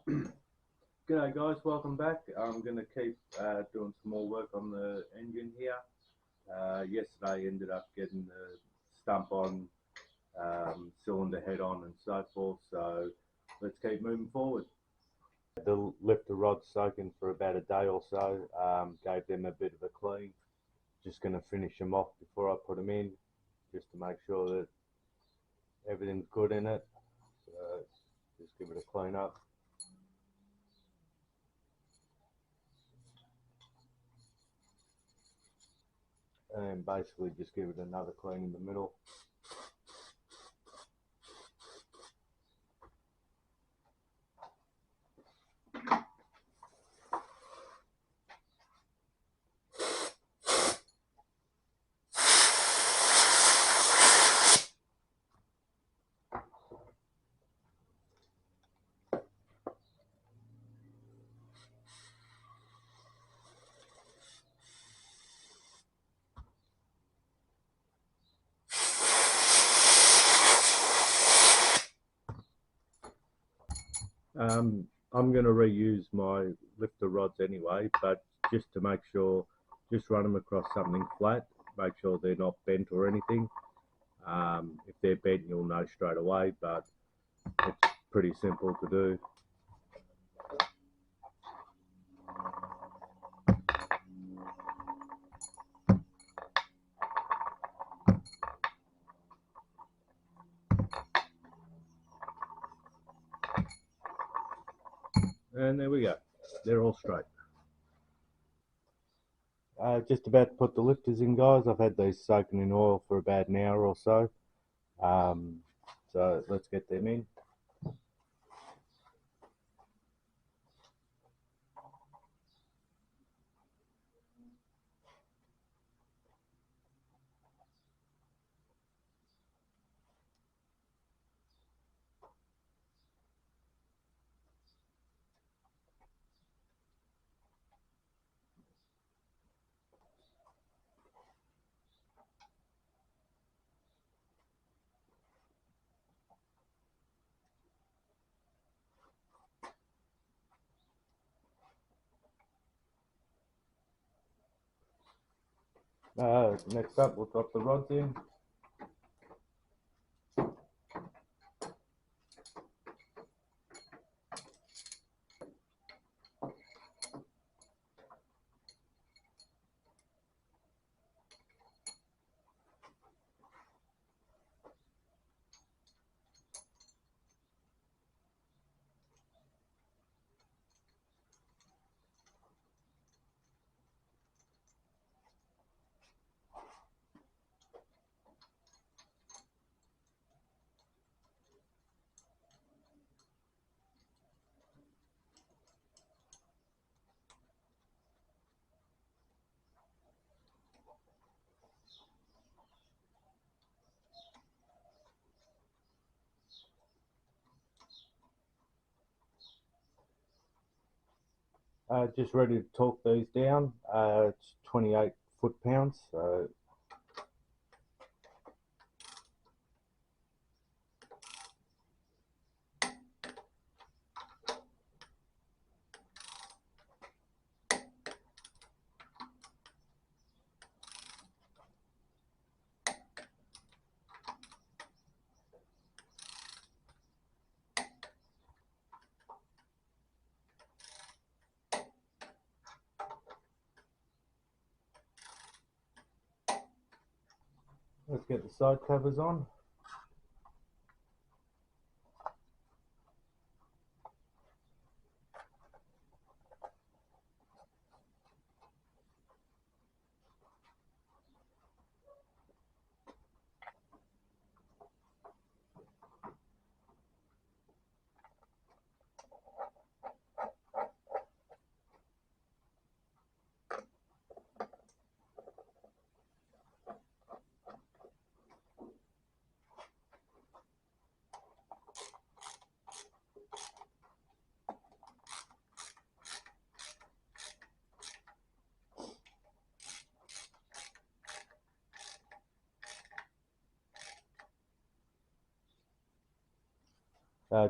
G'day guys, welcome back. I'm going to keep doing some more work on the engine here. Yesterday ended up getting the stump on, cylinder head on and so forth, so let's keep moving forward. The lifter rod's soaking for about a day or so, gave them a bit of a clean. Just going to finish them off before I put them in, just to make sure that everything's good in it. So just give it a clean up. And basically just give it another clean in the middle. I'm going to reuse my lifter rods anyway, but just to make sure, just run them across something flat, make sure they're not bent or anything. If they're bent, you'll know straight away, but it's pretty simple to do. And there we go, they're all straight. Just about to put the lifters in, guys. I've had these soaking in oil for about an hour or so. So let's get them in. Next up, we'll drop the rods in. Just ready to torque these down. It's 28 foot-pounds, so let's get the side covers on.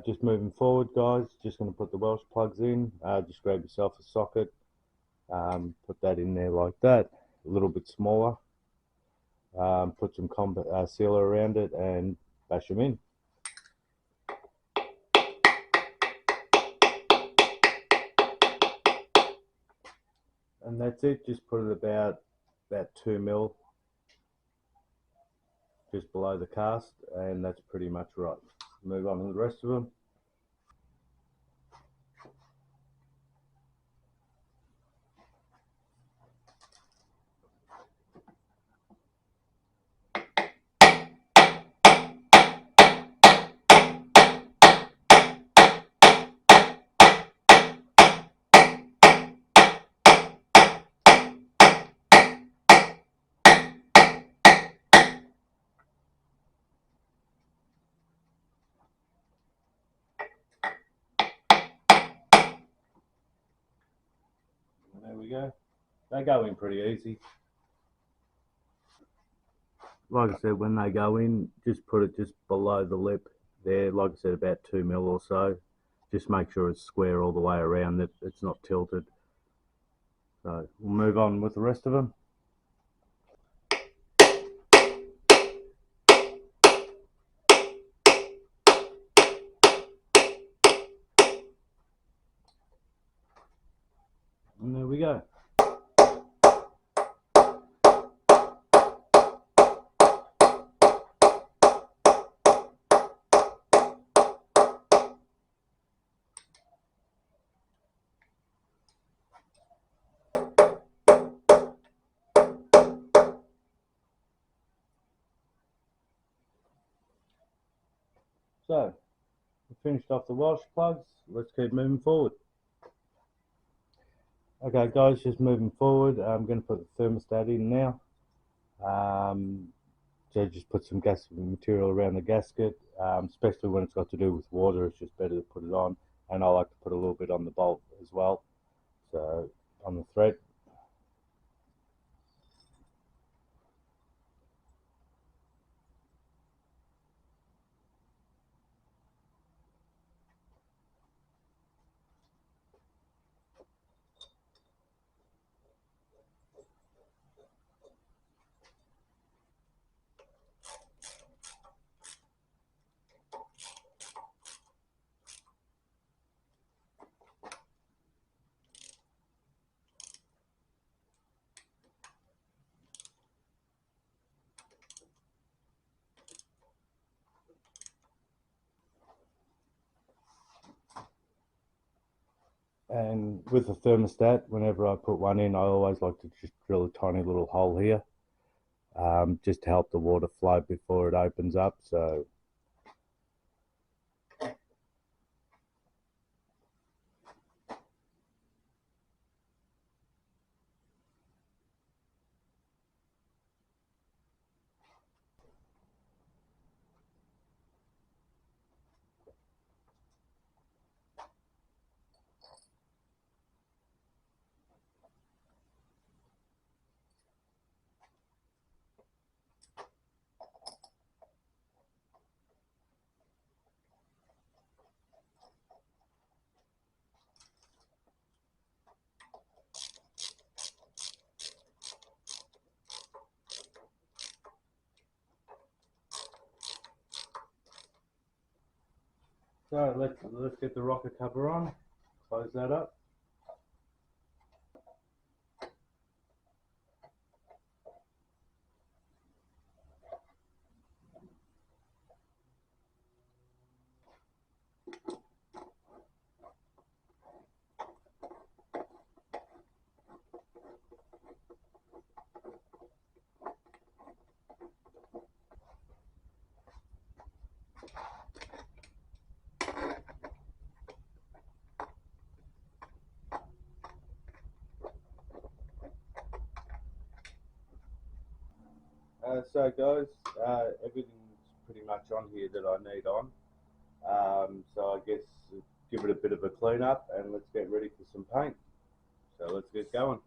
Just moving forward, guys, just going to put the Welsh plugs in. Just grab yourself a socket, put that in there like that, a little bit smaller. Put some sealer around it and bash them in. And that's it. Just put it about 2 mil just below the cast, and that's pretty much right. Move on to the rest of them. And there we go. They go in pretty easy. Like I said, when they go in, just put it just below the lip there, like I said, about 2 mil or so. Just make sure it's square all the way around, that it's not tilted. So we'll move on with the rest of them. And there we go. So, we finished off the Welsh plugs. Let's keep moving forward. Okay, guys, just moving forward. I'm going to put the thermostat in now. So just put some gas material around the gasket, especially when it's got to do with water. It's just better to put it on. And I like to put a little bit on the bolt as well. So, on the thread. And with the thermostat, whenever I put one in, I always like to just drill a tiny little hole here, just to help the water flow before it opens up. So let's get the rocker cover on. Close that up. So guys, everything's pretty much on here that I need on. So I guess give it a bit of a clean up and let's get ready for some paint. So let's get going.